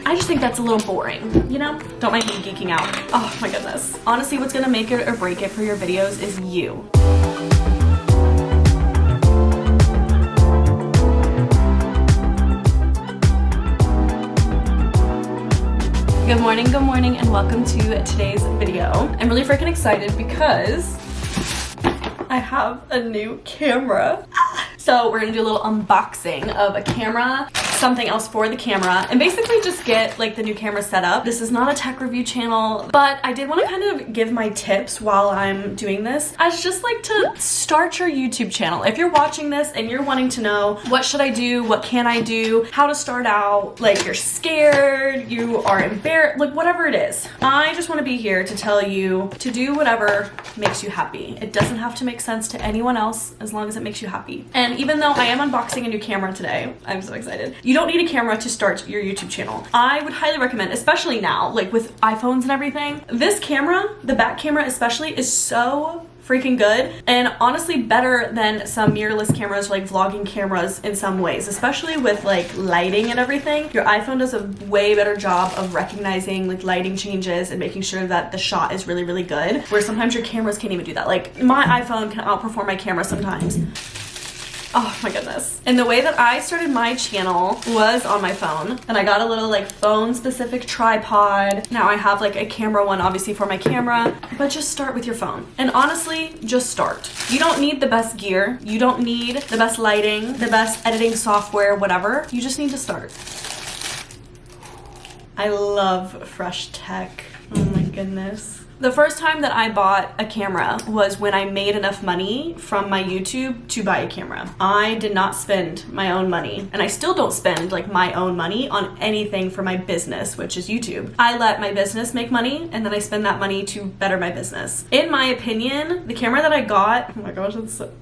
I just think that's a little boring, you know? Don't mind me geeking out. Oh my goodness. Honestly, what's gonna make it or break it for your videos is you. Good morning, and welcome to today's video. I'm really freaking excited because I have a new camera. So we're gonna do a little unboxing of a camera, something else for the camera, and basically just get like the new camera set up. This is not a tech review channel, but I did want to kind of give my tips while I'm doing this as just like to start your YouTube channel. If you're watching this and you're wanting to know what should I do, what can I do, how to start out, like you're scared, you are embarrassed, like whatever it is, I just want to be here to tell you to do whatever makes you happy. It doesn't have to make sense to anyone else as long as it makes you happy. And even though I am unboxing a new camera today, I'm so excited. You don't need a camera to start your YouTube channel. I would highly recommend, especially now, like with iPhones and everything, this camera, the back camera especially, is so freaking good, and honestly better than some mirrorless cameras or like vlogging cameras in some ways, especially with like lighting and everything. Your iPhone does a way better job of recognizing like lighting changes and making sure that the shot is really, really good, where sometimes your cameras can't even do that. Like my iPhone can outperform my camera sometimes. Oh my goodness. And the way that I started my channel was on my phone, and I got a little like phone specific tripod. Now I have like a camera one obviously for my camera, but just start with your phone. And honestly, just start. You don't need the best gear. You don't need the best lighting, the best editing software, whatever. You just need to start. I love fresh tech. Oh my goodness. The first time that I bought a camera was when I made enough money from my YouTube to buy a camera. I did not spend my own money, and I still don't spend like my own money on anything for my business, which is YouTube. I let my business make money, and then I spend that money to better my business. In my opinion, the camera that I got, oh my gosh, it's so...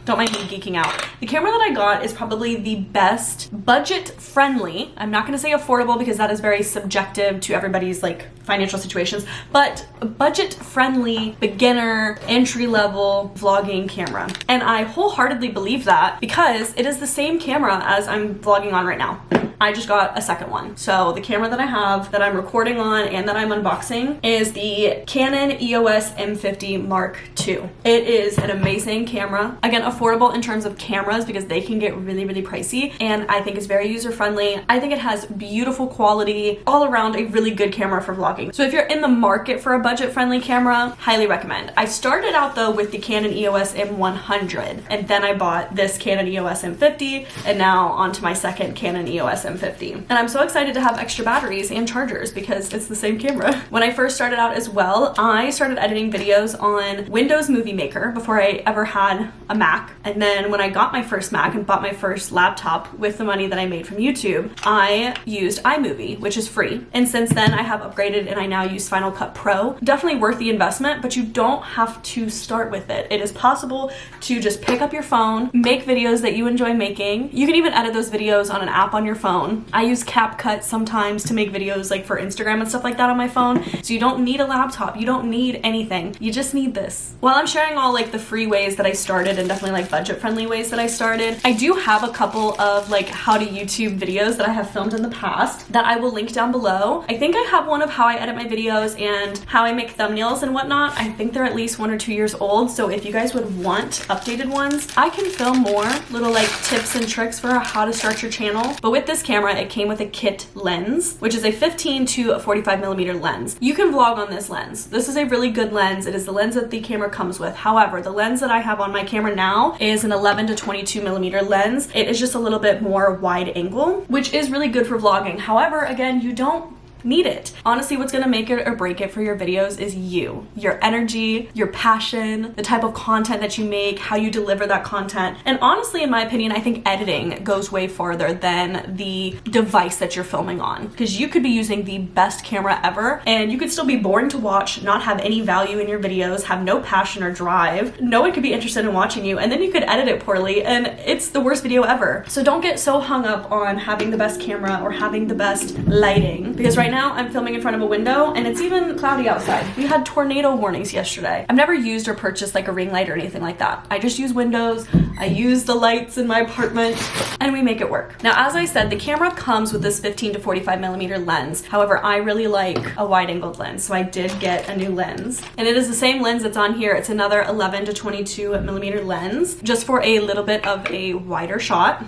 Don't mind me geeking out. The camera that I got is probably the best budget friendly. I'm not gonna say affordable because that is very subjective to everybody's like financial situations, but budget friendly, beginner, entry level vlogging camera. And I wholeheartedly believe that because it is the same camera as I'm vlogging on right now. I just got a second one. So the camera that I have that I'm recording on and that I'm unboxing is the Canon EOS M50 Mark II. It is an amazing camera. Again, affordable in terms of cameras because they can get really, really pricey, and I think it's very user friendly. I think it has beautiful quality, all around a really good camera for vlogging. So if you're in the market for a budget friendly camera, highly recommend. I started out though with the Canon EOS M100, and then I bought this Canon EOS M50, and now onto my second Canon EOS M50. And I'm so excited to have extra batteries and chargers because it's the same camera. When I first started out as well, I started editing videos on Windows Movie Maker before I ever had a Mac. And then when I got my first Mac and bought my first laptop with the money that I made from YouTube, I used iMovie, which is free. And since then I have upgraded and I now use Final Cut Pro. Definitely worth the investment, but you don't have to start with it. It is possible to just pick up your phone, make videos that you enjoy making. You can even edit those videos on an app on your phone. I use CapCut sometimes to make videos like for Instagram and stuff like that on my phone. So you don't need a laptop. You don't need anything. You just need this. While I'm sharing all like the free ways that I started and definitely like budget friendly ways that I started, I do have a couple of like how to YouTube videos that I have filmed in the past that I will link down below. I think I have one of how I edit my videos and how I make thumbnails and whatnot. I think they're at least 1 or 2 years old. So if you guys would want updated ones, I can film more little like tips and tricks for how to start your channel. But with this camera, it came with a kit lens, which is a 15 to a 45 millimeter lens. You can vlog on this lens. This is a really good lens. It is the lens that the camera comes with. However, the lens that I have on my camera now is an 11 to 22 millimeter lens. It is just a little bit more wide angle, which is really good for vlogging. However, again, you don't need it. Honestly, what's gonna make it or break it for your videos is you, your energy, your passion, the type of content that you make, how you deliver that content. And honestly, in my opinion, I think editing goes way farther than the device that you're filming on, because you could be using the best camera ever and you could still be boring to watch, not have any value in your videos, have no passion or drive. No one could be interested in watching you, and then you could edit it poorly and it's the worst video ever. So don't get so hung up on having the best camera or having the best lighting, because right now now I'm filming in front of a window and it's even cloudy outside. We had tornado warnings yesterday. I've never used or purchased like a ring light or anything like that. I just use windows. I use the lights in my apartment and we make it work. Now, as I said, the camera comes with this 15 to 45 millimeter lens. However, I really like a wide angled lens, so I did get a new lens. And it is the same lens that's on here. It's another 11 to 22 millimeter lens, just for a little bit of a wider shot.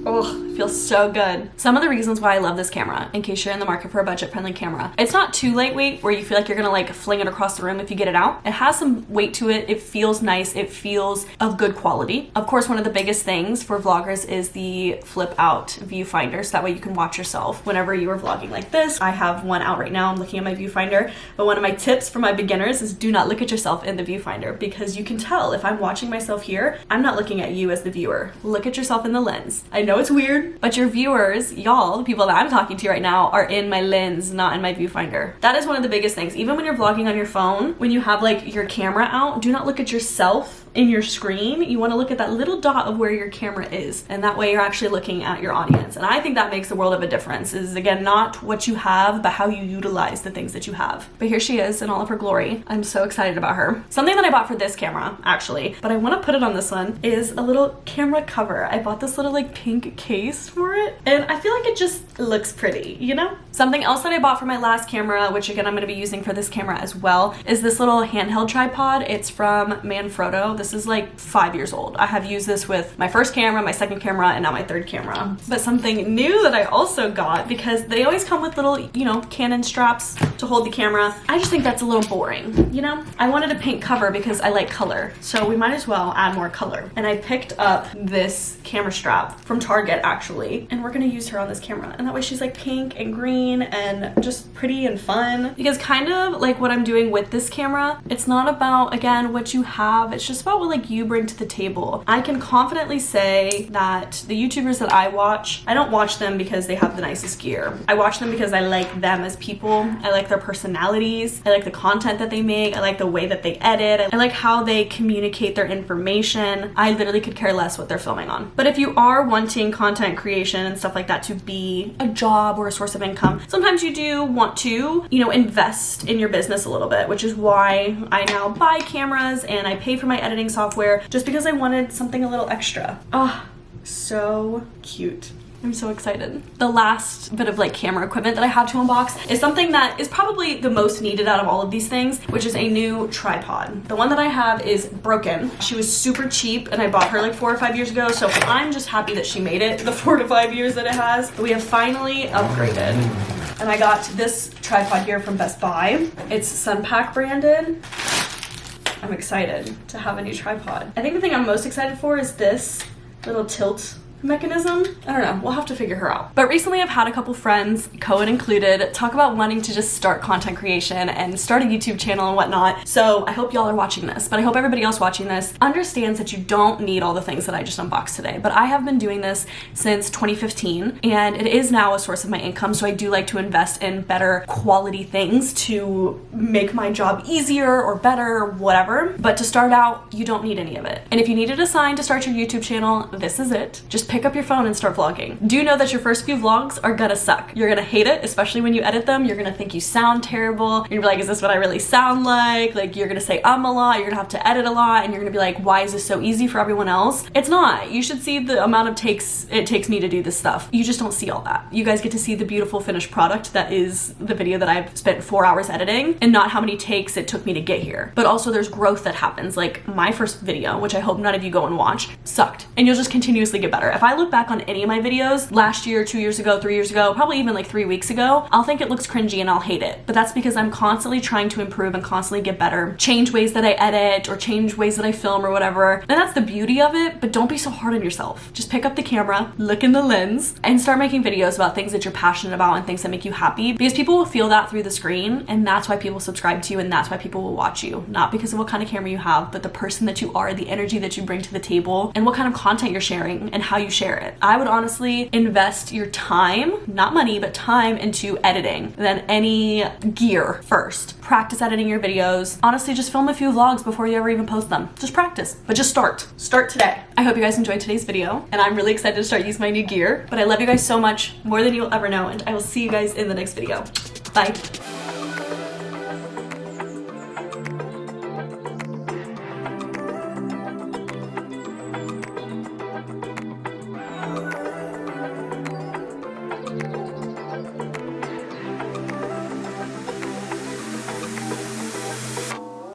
Oh, it feels so good. Some of the reasons why I love this camera, in case you're in the market for a budget-friendly camera, it's not too lightweight where you feel like you're gonna like fling it across the room if you get it out. It has some weight to it. It feels nice. It feels of good quality. Of course, one of the biggest things for vloggers is the flip out viewfinder, so that way you can watch yourself whenever you are vlogging like this. I have one out right now. I'm looking at my viewfinder, but one of my tips for my beginners is do not look at yourself in the viewfinder, because you can tell if I'm watching myself here, I'm not looking at you as the viewer. Look at yourself in the lens. I know it's weird, but your viewers, y'all, the people that I'm talking to right now, are in my lens, not in my viewfinder. That is one of the biggest things. Even when you're vlogging on your phone, when you have like your camera out, do not look at yourself in your screen. You want to look at that little dot of where your camera is, and that way you're actually looking at your audience. And I think that makes a world of a difference. Is again, not what you have, but how you utilize the things that you have. But here she is in all of her glory. I'm so excited about her. Something that I bought for this camera, actually, but I want to put it on this one, is a little camera cover. I bought this little like pink case for it, and I feel like it just looks pretty, you know? Something else that I bought for my last camera, which again I'm going to be using for this camera as well, is this little handheld tripod. It's from Manfrotto. This is like 5 years old. I have used this with my first camera, my second camera, and now my third camera. But something new that I also got, because they always come with little, you know, Canon straps to hold the camera. I just think that's a little boring, you know? I wanted a pink cover because I like color, so we might as well add more color. And I picked up this camera strap from Target, actually, and we're gonna use her on this camera. And that way she's like pink and green and just pretty and fun. Because kind of like what I'm doing with this camera, it's not about, again, what you have, it's just about what like you bring to the table. I can confidently say that the YouTubers that I watch, I don't watch them because they have the nicest gear. I watch them because I like them as people. I like their personalities. I like the content that they make. I like the way that they edit. I like how they communicate their information. I literally could care less what they're filming on. But if you are wanting content creation and stuff like that to be a job or a source of income, sometimes you do want to, you know, invest in your business a little bit, which is why I now buy cameras and I pay for my editing software, just because I wanted something a little extra. Oh, so cute. I'm so excited. The last bit of like camera equipment that I have to unbox is something that is probably the most needed out of all of these things, which is a new tripod. The one that I have is broken. She was super cheap and I bought her like 4 or 5 years ago, so I'm just happy that she made it the 4 to 5 years that it has. We have finally upgraded. And I got this tripod here from Best Buy. It's Sunpack branded. I'm excited to have a new tripod. I think the thing I'm most excited for is this little tilt mechanism. I don't know, we'll have to figure her out. But recently I've had a couple friends, Cohen included, talk about wanting to just start content creation and start a YouTube channel and whatnot. So I hope y'all are watching this, but I hope everybody else watching this understands that you don't need all the things that I just unboxed today. But I have been doing this since 2015 and it is now a source of my income, so I do like to invest in better quality things to make my job easier or better or whatever. But to start out, you don't need any of it. And if you needed a sign to start your YouTube channel, this is it. Just pick up your phone and start vlogging. Do know that your first few vlogs are gonna suck. You're gonna hate it, especially when you edit them. You're gonna think you sound terrible. You're gonna be like, is this what I really sound like? Like, you're gonna say a lot, you're gonna have to edit a lot, and you're gonna be like, why is this so easy for everyone else? It's not. You should see the amount of takes it takes me to do this stuff. You just don't see all that. You guys get to see the beautiful finished product that is the video that I've spent 4 hours editing, and not how many takes it took me to get here. But also there's growth that happens. Like my first video, which I hope none of you go and watch, sucked. And you'll just continuously get better. If I look back on any of my videos last year, 2 years ago, 3 years ago, probably even like 3 weeks ago, I'll think it looks cringy and I'll hate it. But that's because I'm constantly trying to improve and constantly get better, change ways that I edit or change ways that I film or whatever. And that's the beauty of it, but don't be so hard on yourself. Just pick up the camera, look in the lens, and start making videos about things that you're passionate about and things that make you happy, because people will feel that through the screen, and that's why people subscribe to you and that's why people will watch you. Not because of what kind of camera you have, but the person that you are, the energy that you bring to the table, and what kind of content you're sharing and how you you share it. I would honestly invest your time, not money, but time into editing than any gear first. Practice editing your videos. Honestly, just film a few vlogs before you ever even post them. Just practice, but just start. Start today. I hope you guys enjoyed today's video, and I'm really excited to start using my new gear. But I love you guys so much, more than you'll ever know, and I will see you guys in the next video. Bye.